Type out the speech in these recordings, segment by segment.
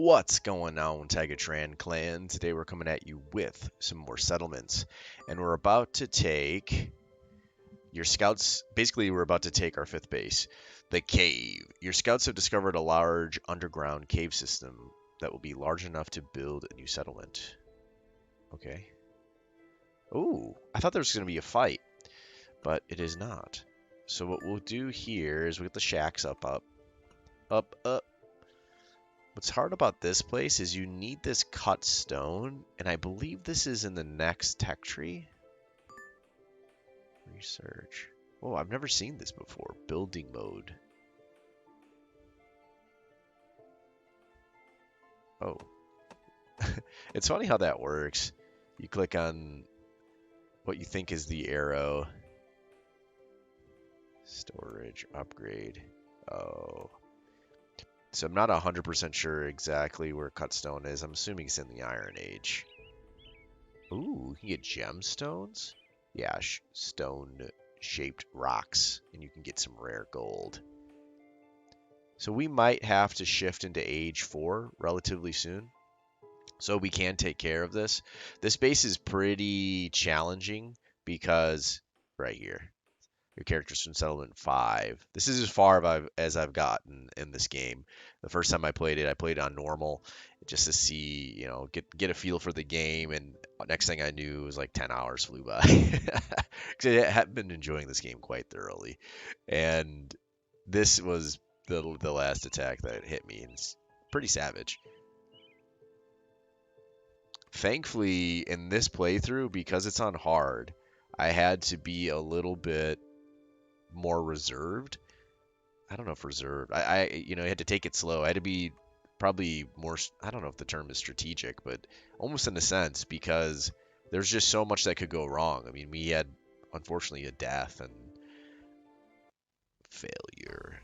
What's going on, Tran clan? Today we're coming at you with some more settlements, and we're about to take your scouts. Basically, we're about to take our fifth base, the cave. Your scouts have discovered a large underground cave system that will be large enough to build a new settlement. Okay. Ooh, I thought there was going to be a fight, but it is not. So what we'll do here is we get the shacks up. What's hard about this place is you need this cut stone, and I believe this is in the next tech tree. Research. Oh, I've never seen this before. Building mode. Oh. It's funny how that works. You click on what you think is the arrow. Storage, upgrade. Oh. So I'm not 100% sure exactly where cut stone is. I'm assuming it's in the Iron Age. Ooh, you can get gemstones? Yeah, stone-shaped rocks, and you can get some rare gold. So we might have to shift into Age 4 relatively soon, so we can take care of this. This base is pretty challenging because, right here, your character's from Settlement 5. This is as far as I've gotten in this game. The first time I played it on normal, just to see, get a feel for the game, and next thing I knew, it was like 10 hours flew by. Because I had been enjoying this game quite thoroughly. And this was the last attack that hit me, and it's pretty savage. Thankfully, in this playthrough, because it's on hard, I had to be a little bit more reserved. I don't know if reserved. I had to take it slow. I had to be probably more, I don't know if the term is strategic, but almost in a sense, because there's just so much that could go wrong. I mean, we had, unfortunately, a death and failure.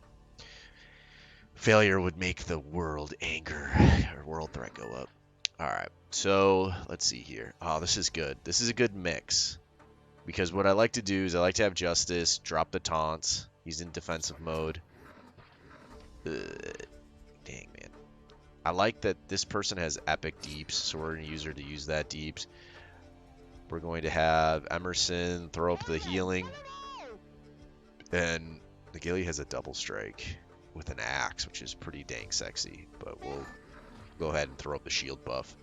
Failure would make the world anger, or world threat go up. All right, so let's see here. Oh, this is good. This is a good mix. Because what I like to do is I like to have Justice drop the taunts. He's in defensive mode. Dang, man. I like that this person has epic deeps, so we're going to use her to use that deeps. We're going to have Emerson throw up the healing. And Nagili has a double strike with an axe, which is pretty dang sexy. But we'll go ahead and throw up the shield buff.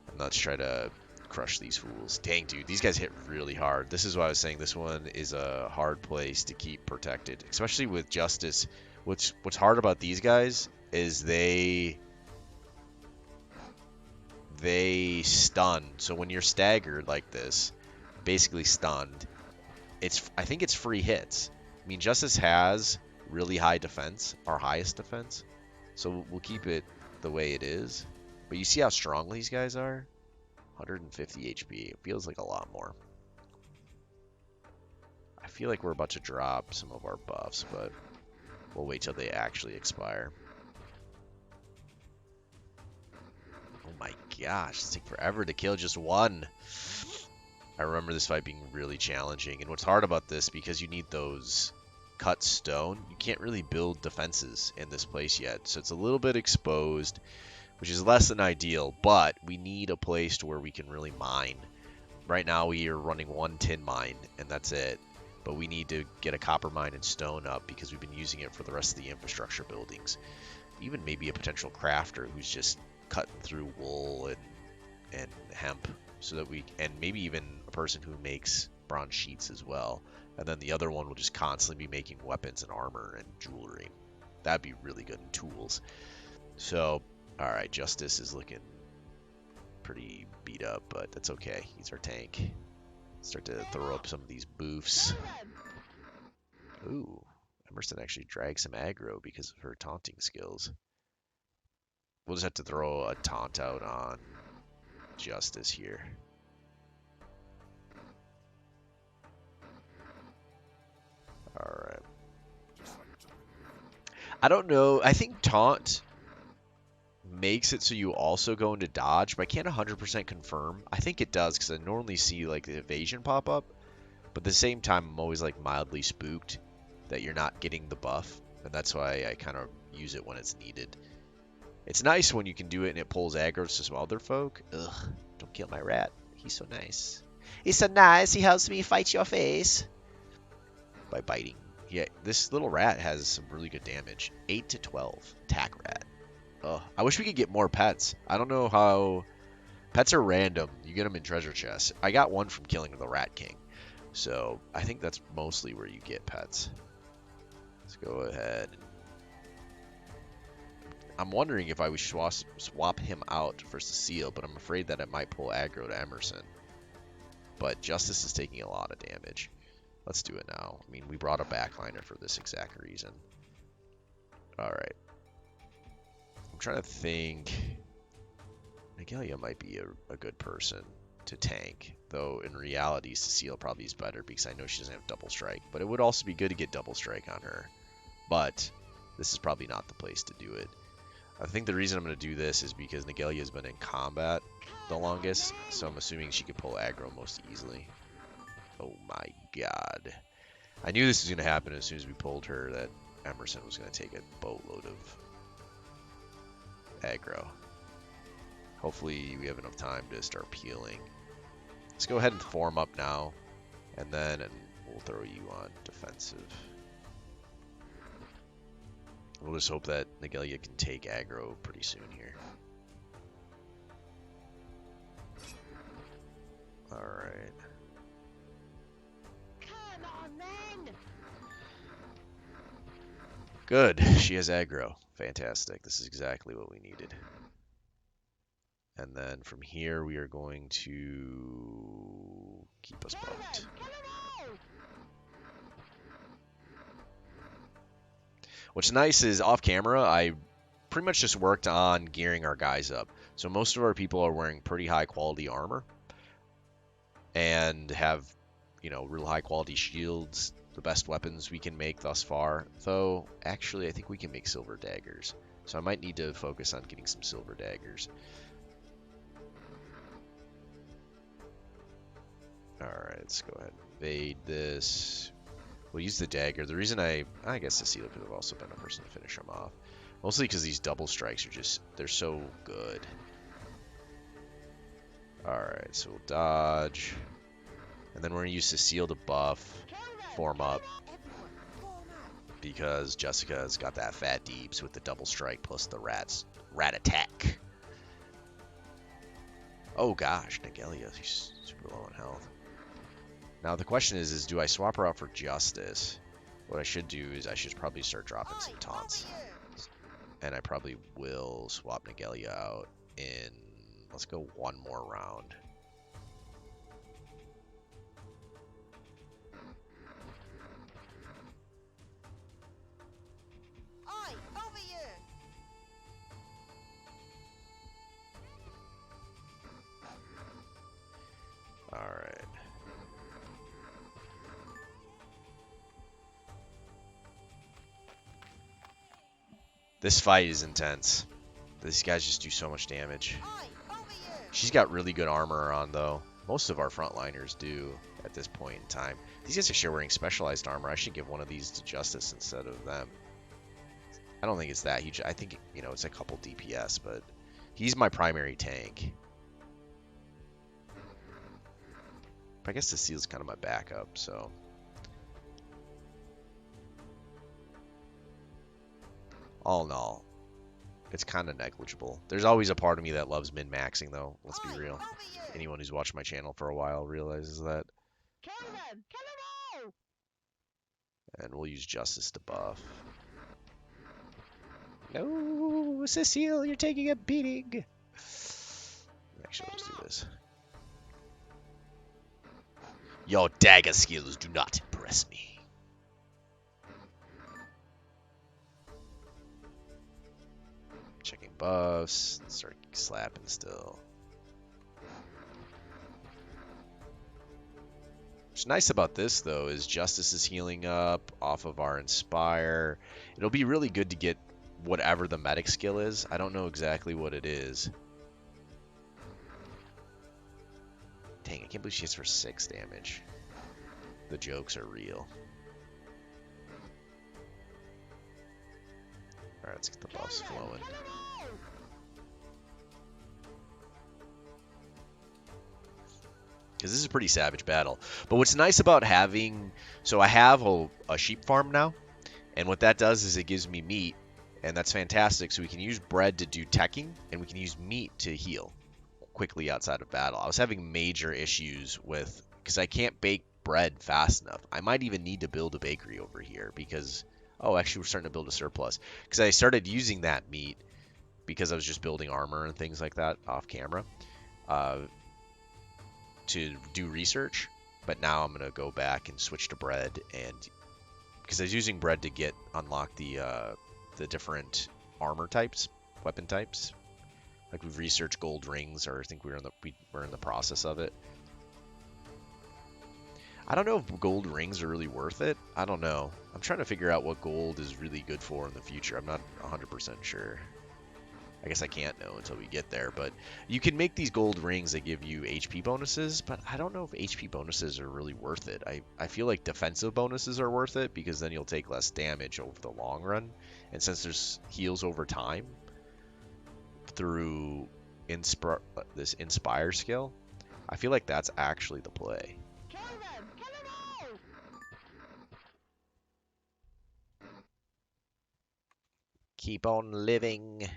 And let's try to crush these fools. Dang, dude, these guys hit really hard. This is why I was saying this one is a hard place to keep protected, especially with Justice. What's hard about these guys is they stun. So when you're staggered like this, basically stunned, I think it's free hits. I mean, Justice has really high defense, our highest defense, so we'll keep it the way it is. But you see how strong these guys are? 150 HP. It feels like a lot more. I feel like we're about to drop some of our buffs, but we'll wait till they actually expire. Oh my gosh, it's taking forever to kill just one. I remember this fight being really challenging, and what's hard about this, because you need those cut stone, you can't really build defenses in this place yet, so it's a little bit exposed, which is less than ideal, but we need a place to where we can really mine. Right now we are running one tin mine, and that's it. But we need to get a copper mine and stone up because we've been using it for the rest of the infrastructure buildings. Even maybe a potential crafter who's just cutting through wool and hemp, so that and maybe even a person who makes bronze sheets as well. And then the other one will just constantly be making weapons and armor and jewelry. That'd be really good in tools. So, alright, Justice is looking pretty beat up, but that's okay. He's our tank. Start to throw up some of these boofs. Ooh, Emerson actually drags some aggro because of her taunting skills. We'll just have to throw a taunt out on Justice here. Alright. I don't know. I think taunt makes it so you also go into dodge, but I can't 100% confirm. I think it does, because I normally see like the evasion pop up, but at the same time I'm always like mildly spooked that you're not getting the buff, and that's why I kind of use it when it's needed. It's nice when you can do it and it pulls aggro to some other folk. Ugh, don't kill my rat. He's so nice. He's so nice. He helps me fight your face by biting. Yeah, this little rat has some really good damage. 8 to 12 attack rat. Ugh, I wish we could get more pets. I don't know how. Pets are random. You get them in treasure chests. I got one from killing the Rat King. So I think that's mostly where you get pets. Let's go ahead. I'm wondering if I would swap him out for Cecile, but I'm afraid that it might pull aggro to Emerson. But Justice is taking a lot of damage. Let's do it now. I mean, we brought a backliner for this exact reason. Alright. I'm trying to think. Nagalia might be a good person to tank, though in reality Cecile probably is better because I know she doesn't have double strike, but it would also be good to get double strike on her. But this is probably not the place to do it. I think the reason I'm going to do this is because Nagalia has been in combat the longest, so I'm assuming she could pull aggro most easily. Oh my god. I knew this was going to happen as soon as we pulled her, that Emerson was going to take a boatload of aggro. Hopefully we have enough time to start peeling. Let's go ahead and form up now, and then we'll throw you on defensive. We'll just hope that Nagalia can take aggro pretty soon here. Alright. Come on, then. Good. She has aggro. Fantastic. This is exactly what we needed. And then from here, we are going to keep us bugged. What's nice is off camera, I pretty much just worked on gearing our guys up. So most of our people are wearing pretty high quality armor and have, you know, real high quality shields, the best weapons we can make thus far. Though, actually, I think we can make silver daggers. So I might need to focus on getting some silver daggers. Alright, let's go ahead and invade this. We'll use the dagger. The reason I guess Cecilia could have also been a person to finish him off. Mostly because these double strikes are just, they're so good. Alright, so we'll dodge. And then we're going to use Cecile to buff, form up. Because Jessica's got that fat deeps with the double strike plus the rat attack. Oh gosh, Nagalia, she's super low on health. Now the question is do I swap her out for Justice? What I should do is I should probably start dropping some taunts. And I probably will swap Nagalia out in, let's go one more round. Alright. This fight is intense. These guys just do so much damage. She's got really good armor on, though. Most of our frontliners do at this point in time. These guys are sure wearing specialized armor. I should give one of these to Justice instead of them. I don't think it's that huge. I think, you know, it's a couple DPS, but he's my primary tank. But I guess Cecile's kind of my backup, so. All in all, it's kind of negligible. There's always a part of me that loves min-maxing, though. Let's be real. Anyone who's watched my channel for a while realizes that. Kill them! Kill them all! And we'll use Justice to buff. No, Cecile, you're taking a beating. Actually, let's do this. Your dagger skills do not impress me. Checking buffs. Start slapping still. What's nice about this, though, is Justice is healing up off of our Inspire. It'll be really good to get whatever the medic skill is. I don't know exactly what it is. Dang, I can't believe she hits for 6 damage. The jokes are real. Alright, let's get the buffs flowing. because this is a pretty savage battle. But what's nice about having, so I have a sheep farm now, and what that does is it gives me meat, and that's fantastic. So we can use bread to do teching, and we can use meat to heal quickly outside of battle. I was having major issues with, because I can't bake bread fast enough. I might even need to build a bakery over here because, oh, actually we're starting to build a surplus. Because I started using that meat because I was just building armor and things like that off camera. To do research, but now I'm gonna go back and switch to bread, and because I was using bread to get unlock the different armor types, weapon types. Like we've researched gold rings, or I think we're in the process of it. I don't know if gold rings are really worth it. I don't know. I'm trying to figure out what gold is really good for in the future. I'm not 100% sure. I guess I can't know until we get there, but you can make these gold rings that give you HP bonuses, but I don't know if HP bonuses are really worth it. I feel like defensive bonuses are worth it because then you'll take less damage over the long run. And since there's heals over time through this Inspire skill, I feel like that's actually the play. Kill them! Kill them all! Keep on living.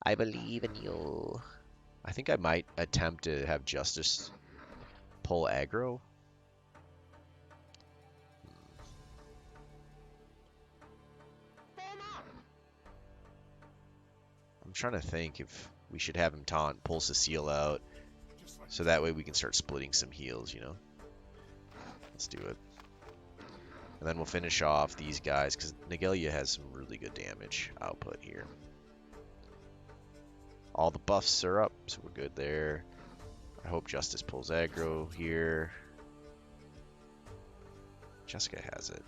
I believe in you. I think I might attempt to have Justice pull aggro. Form up! I'm trying to think if we should have him taunt, pull Cecile out, so that way we can start splitting some heals, you know? Let's do it. And then we'll finish off these guys, because Nagalia has some really good damage output here. All the buffs are up, so we're good there. I hope Justice pulls aggro here. Jessica has it.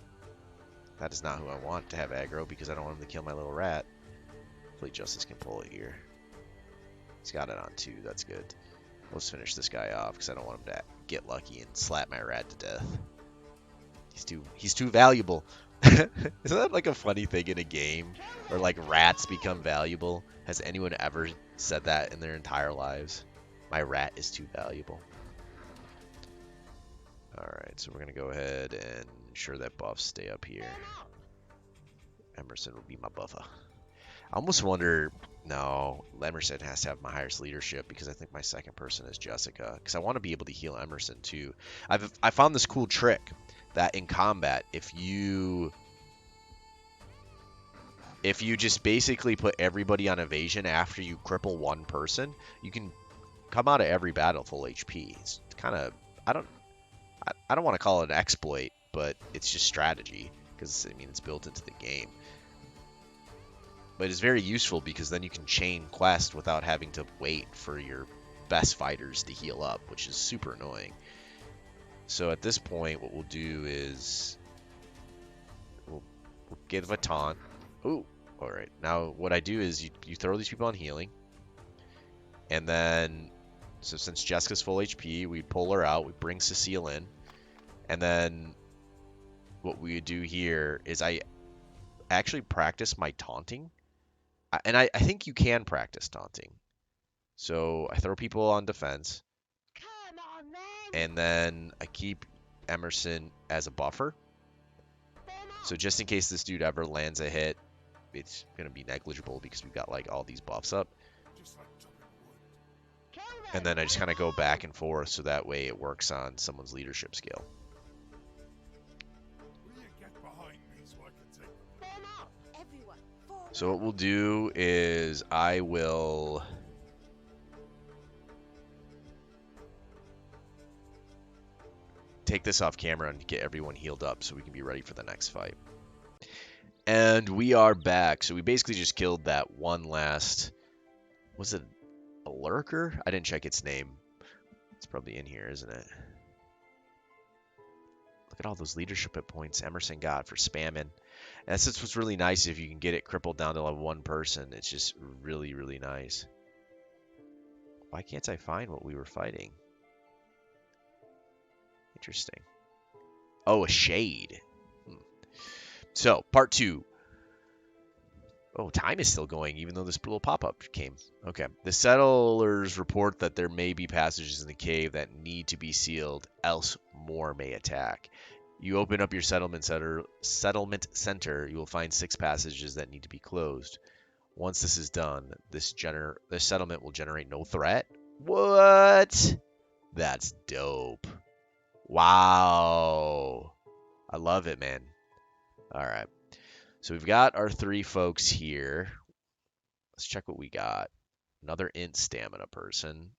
That is not who I want to have aggro, because I don't want him to kill my little rat. Hopefully Justice can pull it here. He's got it on 2, that's good. Let's finish this guy off, because I don't want him to get lucky and slap my rat to death. He's too valuable. Isn't that like a funny thing in a game where like rats become valuable? Has anyone ever said that in their entire lives? My rat is too valuable. Alright, so we're gonna go ahead and ensure that buffs stay up here. Emerson will be my buffer. I almost wonder, no, Emerson has to have my highest leadership because I think my second person is Jessica. Because I want to be able to heal Emerson too. I found this cool trick that in combat, if you just basically put everybody on evasion after you cripple one person, you can come out of every battle full HP. It's kind of, I don't want to call it an exploit, but it's just strategy because I mean it's built into the game. But it's very useful because then you can chain quest without having to wait for your best fighters to heal up, which is super annoying. So at this point, what we'll do is we'll give a taunt. Ooh, all right. Now what I do is you throw these people on healing, and then so since Jessica's full HP, we pull her out. We bring Cecile in, and then what we do here is I actually practice my taunting. And I think you can practice taunting. So I throw people on defense, Come on then! and then I keep Emerson as a buffer. Form up! So just in case this dude ever lands a hit, it's going to be negligible because we've got like all these buffs up. Kill them! And then I just Kill kind of them go back all! and forth so that way it works on someone's leadership skill. Form up! Everyone, form So what we'll do is I will take this off camera and get everyone healed up so we can be ready for the next fight. And we are back. So we basically just killed that one last... Was it a lurker? I didn't check its name. It's probably in here, isn't it? Look at all those leadership hit points Emerson got for spamming. And that's what's really nice if you can get it crippled down to like one person. It's just really, really nice. Why can't I find what we were fighting? Interesting. Oh, a shade. So, part 2. Oh, time is still going, even though this little pop-up came. Okay. The settlers report that there may be passages in the cave that need to be sealed, else more may attack. You open up your settlement center, you will find 6 passages that need to be closed. Once this is done, this settlement will generate no threat. What? That's dope. Wow. I love it, man. All right. So we've got our 3 folks here. Let's check what we got. Another int stamina person.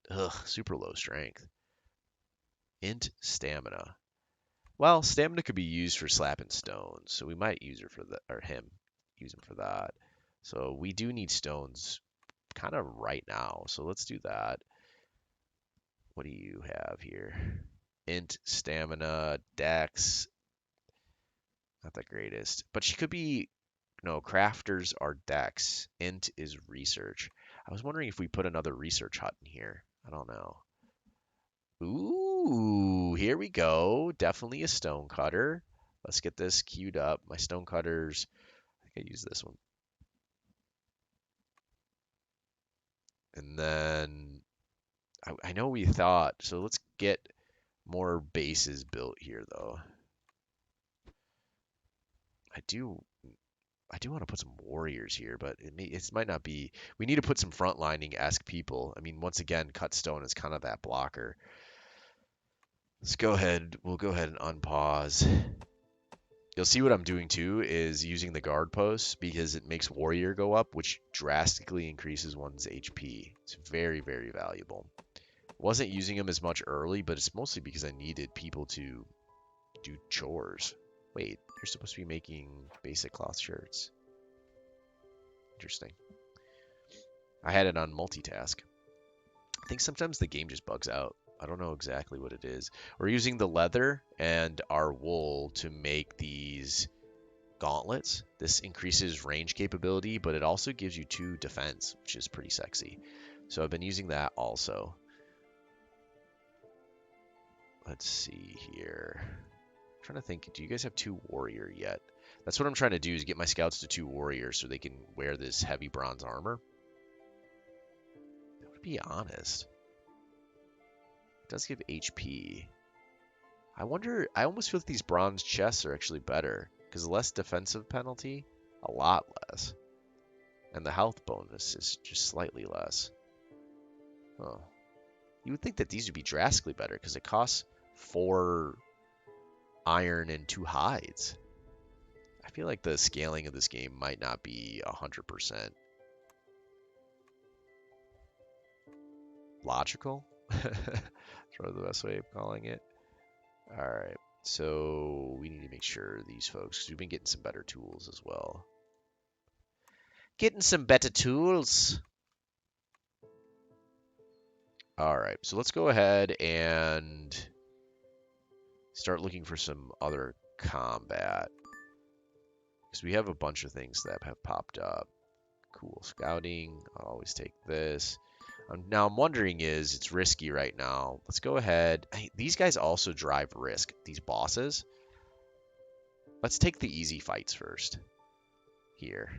Ugh, super low strength. Int stamina. Well, stamina could be used for slapping stones, so we might use her for that, or use him for that. So we do need stones kind of right now, so let's do that. What do you have here? Int stamina, dex. Not the greatest, but she could be. No, crafters are dex. Int is research. I was wondering if we put another research hut in here. I don't know. Ooh, here we go. Definitely a stone cutter. Let's get this queued up. My stone cutters. I think I use this one. And then I know we thought, so let's get more bases built here though. I do want to put some warriors here, but it might not be. We need to put some frontlining-esque people. I mean, once again, cut stone is kind of that blocker. Let's go ahead. We'll go ahead and unpause. You'll see what I'm doing too is using the guard posts because it makes warrior go up, which drastically increases one's HP. It's very, very valuable. Wasn't using them as much early, but it's mostly because I needed people to do chores. Wait, you're supposed to be making basic cloth shirts. Interesting. I had it on multitask. I think sometimes the game just bugs out. I don't know exactly what it is. We're using the leather and our wool to make these gauntlets. This increases range capability, but it also gives you 2 defense, which is pretty sexy. So I've been using that also. Let's see here. I'm trying to think, do you guys have 2 warrior yet? That's what I'm trying to do is get my scouts to 2 warriors so they can wear this heavy bronze armor. That would be honest. It does give HP. I wonder, I almost feel like these bronze chests are actually better because less defensive penalty, a lot less. And the health bonus is just slightly less. Oh. You would think that these would be drastically better because it costs 4 iron and 2 hides. I feel like the scaling of this game might not be 100% logical. That's probably the best way of calling it. Alright, so we need to make sure these folks, because we've been getting some better tools as well. Getting some better tools. Alright, so let's go ahead and start looking for some other combat. Because we have a bunch of things that have popped up. Cool scouting. I'll always take this. Now I'm wondering is, it's risky right now. Let's go ahead. These guys also drive risk, these bosses. Let's take the easy fights first. Here.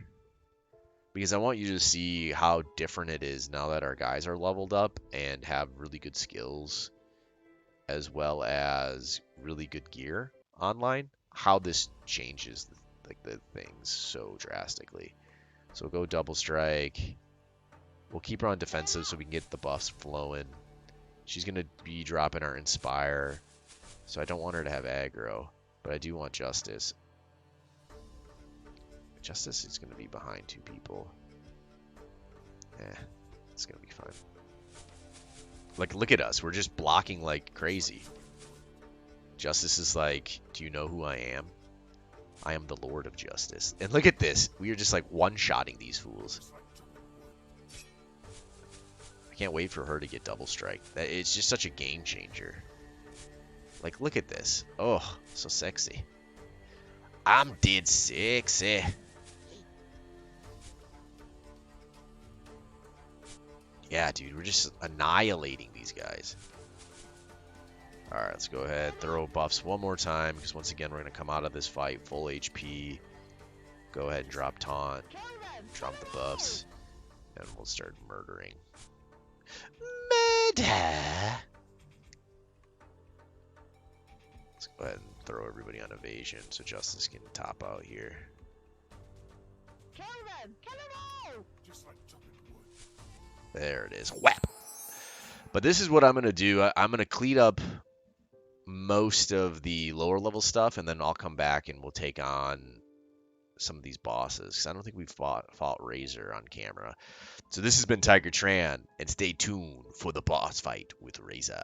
Because I want you to see how different it is now that our guys are leveled up and have really good skills. As well as really good gear online. How this changes the things so drastically. So go double strike. We'll keep her on defensive so we can get the buffs flowing. She's going to be dropping our Inspire. So I don't want her to have aggro. But I do want Justice. Justice is going to be behind 2 people. It's going to be fine. Like, look at us. We're just blocking like crazy. Justice is like, do you know who I am? I am the Lord of Justice. And look at this. We are just like one-shotting these fools. I can't wait for her to get double strike. It's just such a game changer. Like, look at this. Oh, so sexy. I'm dead sexy. Yeah, dude, we're just annihilating these guys. Alright, let's go ahead. Throw buffs one more time, because once again, we're going to come out of this fight full HP. go ahead and drop taunt, Kill them. drop the Kill them buffs, and we'll start murdering. Murder! Let's go ahead and throw everybody on evasion so Justice can top out here. all. Kill them. Kill them all. Just like chopping wood. There it is. Whap! But this is what I'm going to do. I'm going to clean up most of the lower level stuff, and then I'll come back and we'll take on some of these bosses. 'Cause I don't think we've fought Razor on camera. So this has been Tiger Tran, and stay tuned for the boss fight with Razor.